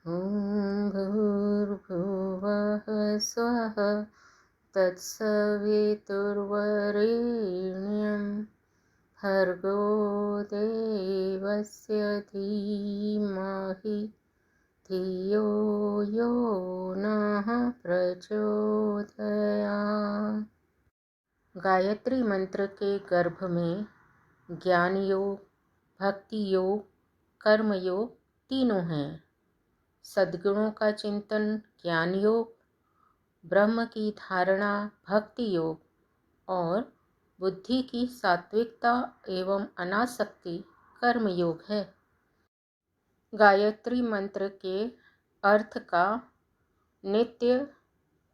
ॐ भूर्भुवः स्वः तत्सवितुर्वरेण्यं भर्गो देवस्य धीमहि धियो यो नः प्रचोदयात्। गायत्री मंत्र के गर्भ में ज्ञान योग, भक्ति योग, कर्म योग तीनों हैं। सद्गुणों का चिंतन ज्ञान योग, ब्रह्म की धारणा भक्ति योग और बुद्धि की सात्विकता एवं अनासक्ति कर्म योग है। गायत्री मंत्र के अर्थ का नित्य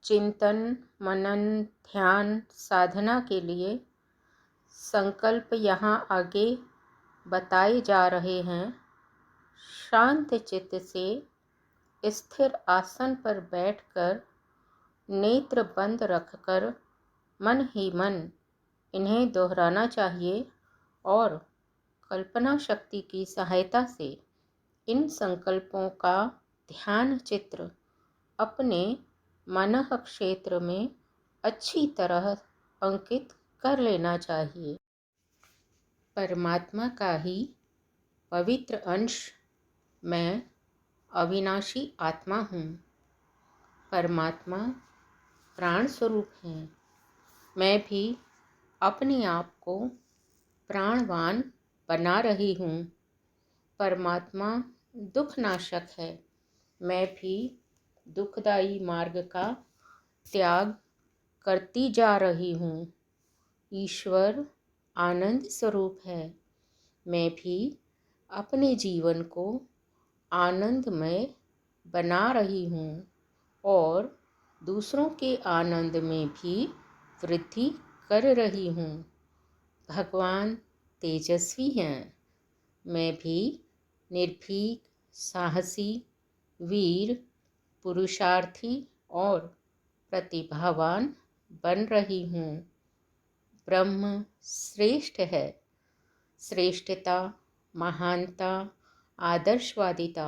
चिंतन मनन ध्यान साधना के लिए संकल्प यहाँ आगे बताए जा रहे हैं। शांत चित्त से स्थिर आसन पर बैठकर नेत्र बंद रखकर मन ही मन इन्हें दोहराना चाहिए और कल्पना शक्ति की सहायता से इन संकल्पों का ध्यान चित्र अपने मनः क्षेत्र में अच्छी तरह अंकित कर लेना चाहिए। परमात्मा का ही पवित्र अंश मैं अविनाशी आत्मा हूँ। परमात्मा प्राण स्वरूप हैं। मैं भी अपने आप को प्राणवान बना रही हूँ। परमात्मा दुखनाशक है। मैं भी दुखदायी मार्ग का त्याग करती जा रही हूँ। ईश्वर आनंद स्वरूप है। मैं भी अपने जीवन को आनंदमय बना रही हूँ और दूसरों के आनंद में भी वृद्धि कर रही हूँ। भगवान तेजस्वी हैं। मैं भी निर्भीक, साहसी, वीर, पुरुषार्थी और प्रतिभावान बन रही हूँ। ब्रह्म श्रेष्ठ है। श्रेष्ठता, महानता, आदर्शवादिता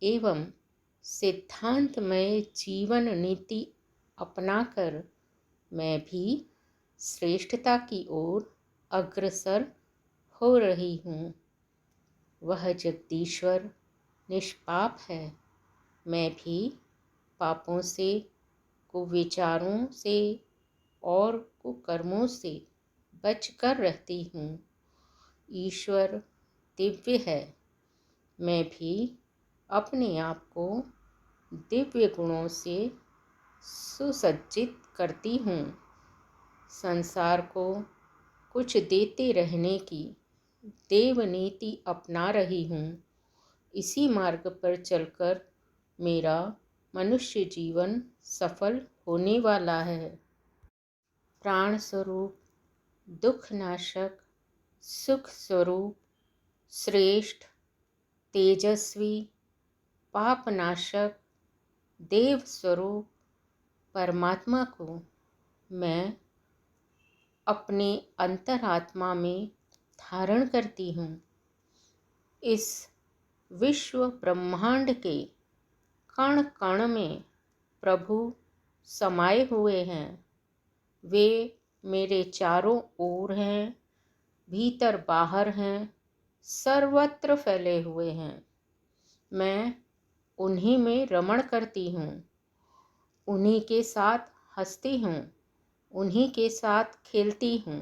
एवं सिद्धांतमय जीवन नीति अपनाकर मैं भी श्रेष्ठता की ओर अग्रसर हो रही हूँ। वह जगदीश्वर निष्पाप है। मैं भी पापों से, कुविचारों से और कुकर्मों से बचकर रहती हूँ। ईश्वर दिव्य है। मैं भी अपने आप को दिव्य गुणों से सुसज्जित करती हूँ। संसार को कुछ देते रहने की देवनीति अपना रही हूँ। इसी मार्ग पर चलकर मेरा मनुष्य जीवन सफल होने वाला है। प्राण स्वरूप, दुखनाशक, सुख स्वरूप, श्रेष्ठ, तेजस्वी, पापनाशक, देव स्वरूप परमात्मा को मैं अपने अंतरात्मा में धारण करती हूँ। इस विश्व ब्रह्मांड के कण कण में प्रभु समाये हुए हैं। वे मेरे चारों ओर हैं, भीतर बाहर हैं, सर्वत्र फैले हुए हैं। मैं उन्हीं में रमण करती हूँ, उन्हीं के साथ हंसती हूँ, उन्हीं के साथ खेलती हूँ।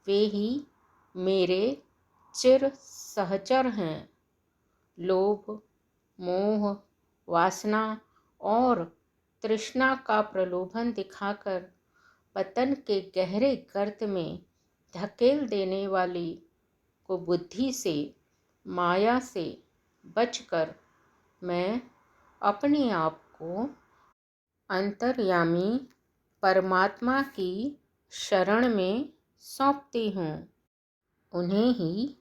वे ही मेरे चिर सहचर हैं। लोभ, मोह, वासना और तृष्णा का प्रलोभन दिखाकर पतन के गहरे गर्त में धकेल देने वाली कुबुद्धि से, माया से बचकर मैं अपने आप को अंतर्यामी परमात्मा की शरण में सौंपती हूँ। उन्हें ही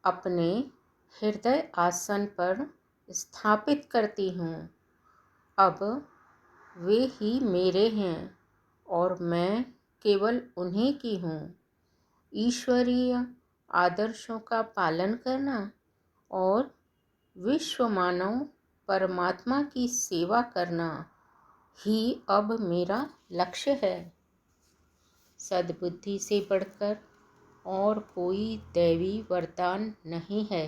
अपने हृदय आसन पर स्थापित करती हूँ। अब वे ही मेरे हैं और मैं केवल उन्हीं की हूँ। ईश्वरीय आदर्शों का पालन करना और विश्व मानव परमात्मा की सेवा करना ही अब मेरा लक्ष्य है। सद्बुद्धि से बढ़कर और कोई दैवी वरदान नहीं है।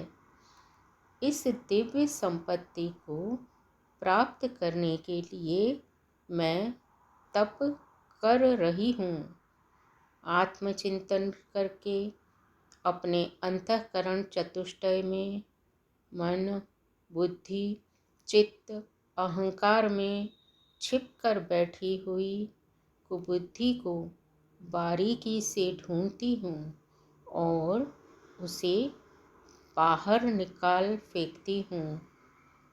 इस दिव्य संपत्ति को प्राप्त करने के लिए मैं तप कर रही हूँ। आत्मचिंतन करके अपने अंतःकरण चतुष्टय में मन, बुद्धि, चित्त, अहंकार में छिपकर बैठी हुई कुबुद्धि को बारीकी से ढूंढती हूँ और उसे बाहर निकाल फेंकती हूँ।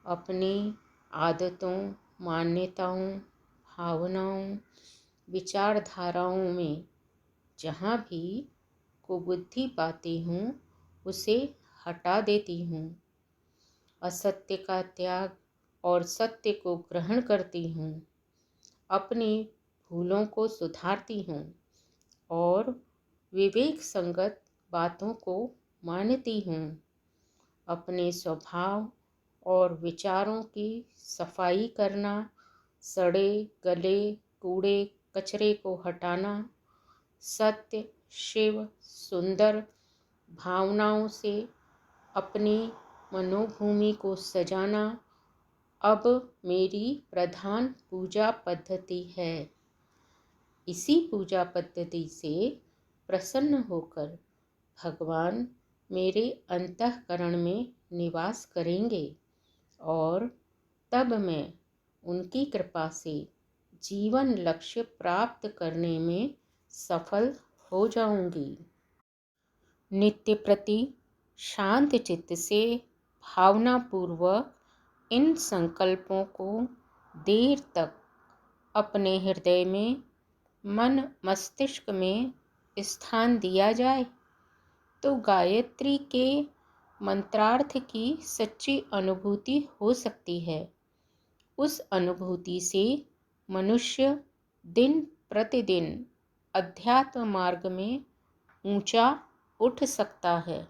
अपनी आदतों, मान्यताओं, भावनाओं, विचारधाराओं में जहाँ भी कुबुद्धि पाती हूँ उसे हटा देती हूँ। असत्य का त्याग और सत्य को ग्रहण करती हूँ। अपनी भूलों को सुधारती हूँ और विवेक संगत बातों को मानती हूँ। अपने स्वभाव और विचारों की सफाई करना, सड़े गले कूड़े कचरे को हटाना, सत्य, शिव, सुंदर भावनाओं से अपनी मनोभूमि को सजाना अब मेरी प्रधान पूजा पद्धति है। इसी पूजा पद्धति से प्रसन्न होकर भगवान मेरे अंतःकरण में निवास करेंगे और तब मैं उनकी कृपा से जीवन लक्ष्य प्राप्त करने में सफल हो जाऊंगी। नित्य प्रति शांत चित्त से भावनापूर्वक इन संकल्पों को देर तक अपने हृदय में, मन मस्तिष्क में स्थान दिया जाए तो गायत्री के मंत्रार्थ की सच्ची अनुभूति हो सकती है। उस अनुभूति से मनुष्य दिन प्रतिदिन अध्यात्म मार्ग में ऊंचा उठ सकता है।